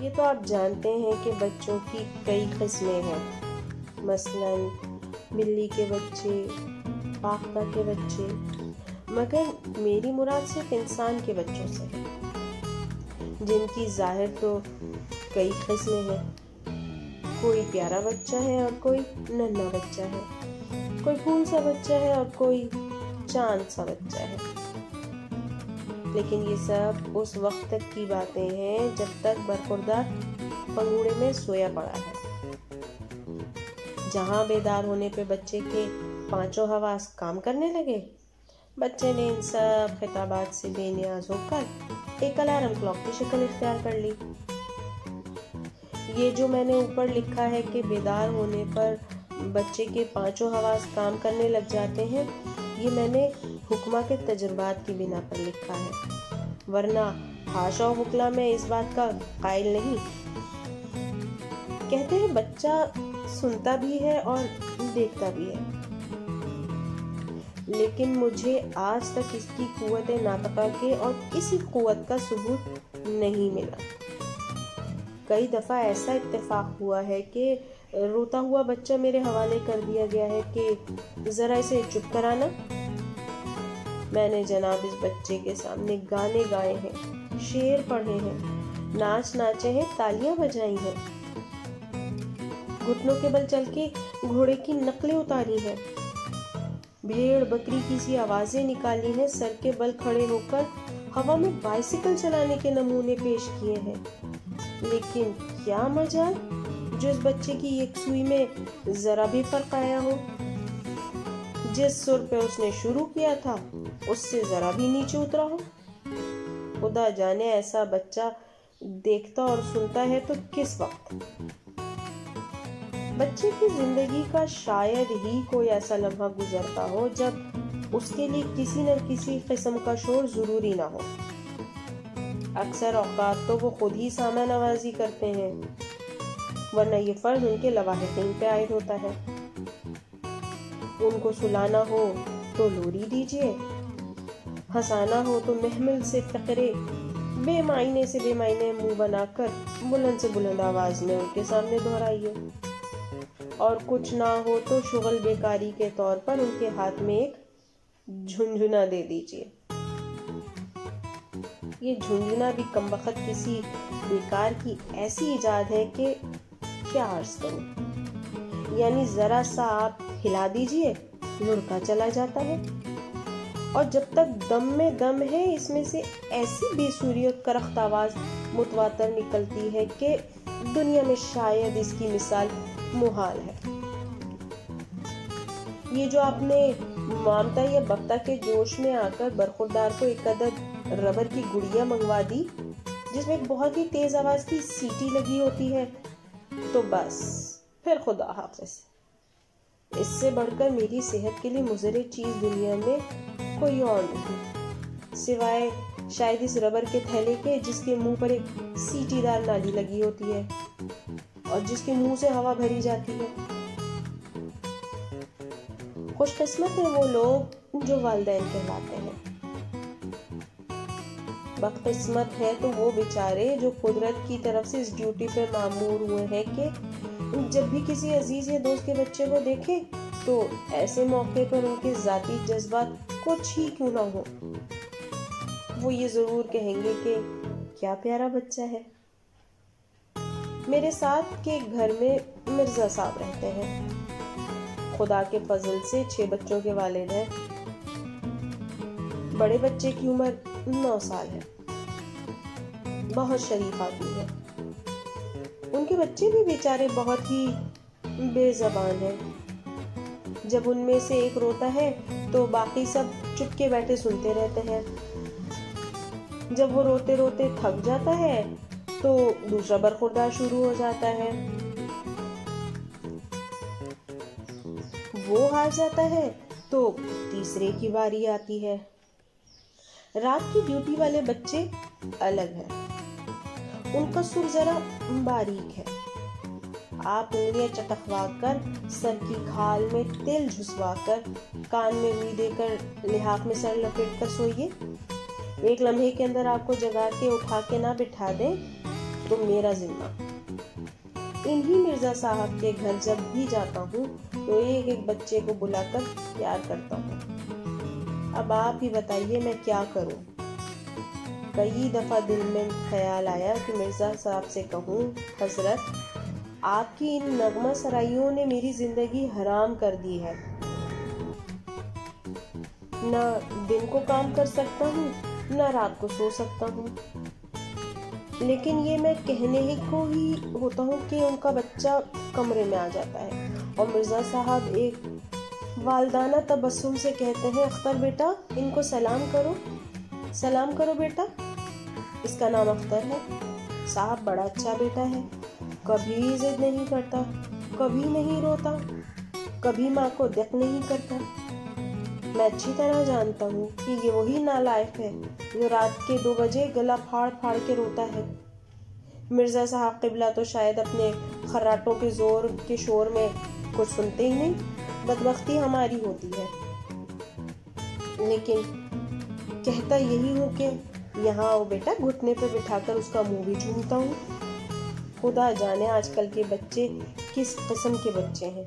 یہ تو آپ جانتے ہیں کہ بچوں کی کئی قسمیں ہیں، مثلاً بلی کے بچے، پاختہ کے بچے، مگر میری مراد صرف انسان کے بچوں سے ہے، جن کی ظاہر تو کئی قسمیں ہیں۔ کوئی پیارا بچہ ہے اور کوئی ننھا بچہ ہے، کوئی پھول سا بچہ ہے اور کوئی چاند سا بچہ ہے۔ لیکن یہ سب اس وقت تک کی باتیں ہیں جب تک برخوردار پنگوڑے میں سویا پڑا ہے۔ جہاں بیدار ہونے پہ بچے کے پانچوں حواس کام کرنے لگے، بچے نے ان سب خطابات سے بے نیاز ہو کر ایک الارم کلاک کی شکل اختیار کر لی۔ یہ جو میں نے اوپر لکھا ہے کہ بیدار ہونے پر بچے کے پانچوں حواس کام کرنے لگ جاتے ہیں، یہ میں نے حکمہ کے تجربات کی بنا پر لکھا ہے، ورنہ حاشا و وکلا میں اس بات کا قائل نہیں۔ کہتے ہیں بچہ سنتا بھی ہے اور دیکھتا بھی ہے، لیکن مجھے آج تک اس کی قوت ناطقہ کے اور کسی قوت کا ثبوت نہیں ملا۔ کئی دفعہ ایسا اتفاق ہوا ہے کہ روتا ہوا بچہ میرے حوالے کر دیا گیا ہے کہ ذرا اسے چپ کرانا۔ میں نے جناب اس بچے کے سامنے گانے گائے ہیں، شعر پڑھے ہیں، ناچ ناچے ہیں، تالیاں بجائی ہیں، گھٹنوں کے بل چل کے گھوڑے کی نقلیں اتاری ہیں، بھیڑ بکری کی سی آوازیں نکالی ہیں، سر کے بل کھڑے ہو کر ہوا میں بائسیکل چلانے کے نمونے پیش کیے ہیں۔ لیکن کیا مجال جو اس بچے کی یکسوئی میں ذرا بھی فرق آیا ہو۔ جس سر پہ اس نے شروع کیا تھا اس سے ذرا بھی نیچے اترا ہو۔ خدا جانے ایسا بچہ دیکھتا اور سنتا ہے تو کس وقت۔ بچے کی زندگی کا شاید ہی کوئی ایسا لمحہ گزرتا ہو جب اس کے لیے کسی نہ کسی قسم کا شور ضروری نہ ہو۔ اکثر اوقات تو وہ خود ہی سامع نوازی کرتے ہیں، ورنہ یہ فرض ان کے لواحقین پہ عائد ہوتا ہے۔ ان کو سلانا ہو تو لوری دیجیے، ہنسانا ہو تو محمل سے فقرے بے معنی سے بے معنی منہ بنا کر بلند سے بلند آواز میں ان کے سامنے دہرائیے، اور کچھ نہ ہو تو شغل بیکاری کے طور پر ان کے ہاتھ میں ایک جھنجھنا دے دیجیے۔ یہ جھنجھنا بھی کمبخت کسی بیکار کی ایسی ایجاد ہے کہ کیا عرض کروں، یعنی ذرا سا آپ ہلا دیجئے لڑکا چلا جاتا ہے، اور جب تک دم میں دم ہے اس میں سے ایسی بے سوری اور کرخت آواز متواتر نکلتی ہے کہ دنیا میں شاید اس کی مثال محال ہے۔ یہ جو آپ نے مامتا یا بختہ کے جوش میں آ کر برخوردار کو ایک عدد ربر کی گڑیا منگوا دی جس میں ایک بہت ہی تیز آواز کی سیٹی لگی ہوتی ہے، تو بس پھر خدا حافظ۔ اس سے بڑھ کر میری صحت کے لیے مضر چیز دنیا میں کوئی اور نہیں، سوائے شاید اس ربر کے تھیلے کے جس کے منہ پر ایک سیٹی دار نالی لگی ہوتی ہے اور جس کے منہ سے ہوا بھری جاتی ہے۔ خوش قسمت ہیں وہ لوگ جو والدین کہلاتے ہیں، بدقسمت ہے تو وہ بیچارے جو قدرت کی طرف سے اس ڈیوٹی پہ مامور ہوئے ہیں کہ جب بھی کسی عزیز یا دوست کے بچے کو دیکھیں تو ایسے موقع پر ان کے ذاتی جذبات کچھ ہی کیوں نہ ہو، وہ یہ ضرور کہیں گے کہ کیا پیارا بچہ ہے۔ میرے ساتھ کے گھر میں مرزا صاحب رہتے ہیں، خدا کے فضل سے 6 بچوں کے والد ہیں۔ بڑے بچے کی عمر 9 سال ہے، بہت شریف آدمی ہے۔ ان کے بچے بھی بیچارے بہت ہی بے زبان ہیں۔ جب ان میں سے ایک روتا ہے تو باقی سب چپ کے بیٹھے سنتے رہتے ہیں۔ جب وہ روتے روتے تھک جاتا ہے تو دوسرا برخوردار شروع ہو جاتا ہے، وہ ہار جاتا ہے تو تیسرے کی باری آتی ہے۔ رات کی ڈیوٹی والے بچے الگ ہیں، ان کا سر ذرا باریک ہے۔ آپ انگلیاں چٹکوا کر، سر کی کھال میں تیل جھسوا کر، کان میں روئی دے کر، لحاف میں سر لپیٹ کر سوئیے۔ ایک لمحے کے اندر آپ کو جگا کے اٹھا کے نہ بٹھا دیں تو میرا ذمہ۔ انہی مرزا صاحب کے گھر جب بھی جاتا ہوں تو ایک ایک بچے کو بلا کر پیار کرتا ہوں۔ اب آپ ہی بتائیے میں کیا کروں؟ کئی دفعہ دل میں خیال آیا کہ مرزا صاحب سے کہوں، حضرت آپ کی ان نغمہ سرائیوں نے میری زندگی حرام کر دی ہے، نہ دن کو کام کر سکتا ہوں نہ رات کو سو سکتا ہوں۔ لیکن یہ میں کہنے ہی کو ہی ہوتا ہوں کہ ان کا بچہ کمرے میں آ جاتا ہے اور مرزا صاحب ایک والدانہ تبسم سے کہتے ہیں، اختر بیٹا ان کو سلام کرو، سلام کرو بیٹا۔ اس کا نام اختر ہے، صاحب بڑا اچھا بیٹا ہے، کبھی ضد نہیں کرتا، کبھی نہیں روتا، کبھی ماں کو دق نہیں کرتا۔ میں اچھی طرح جانتا ہوں کہ یہ وہی نالائق ہے جو رات کے 2 بجے گلا پھاڑ پھاڑ کے روتا ہے۔ مرزا صاحب قبلہ تو شاید اپنے خراٹوں کے زور کے شور میں کچھ سنتے ہی نہیں، بدبختی ہماری ہوتی ہے۔ لیکن کہتا یہی ہوں کہ یہاں آؤ بیٹا، گھٹنے پہ بٹھا کر اس کا منہ بھی چومتا ہوں۔ خدا جانے آج کل کے بچے کس قسم کے بچے ہیں۔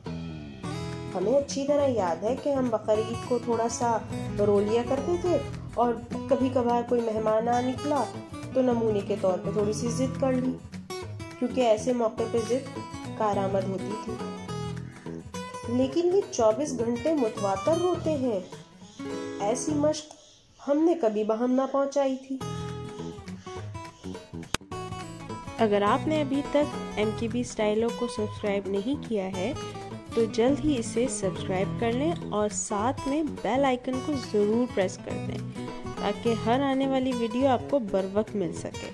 ہمیں اچھی طرح یاد ہے کہ ہم بقرعید کو تھوڑا سا رو لیا کرتے تھے، اور کبھی کبھار کوئی مہمان آ نکلا تو نمونے کے طور پہ تھوڑی سی ضد کر لی، کیونکہ ایسے موقع پہ ضد کارآمد ہوتی تھی۔ لیکن یہ 24 گھنٹے متواتر روتے ہیں، ایسی مشق ہم نے کبھی بہم نہ پہنچائی تھی۔ اگر آپ نے ابھی تک MKB اسٹائلو کو سبسکرائب نہیں کیا ہے تو جلد ہی اسے سبسکرائب کر لیں اور ساتھ میں بیل آئیکن کو ضرور پریس کر دیں تاکہ ہر آنے والی ویڈیو آپ کو بر وقت مل سکے۔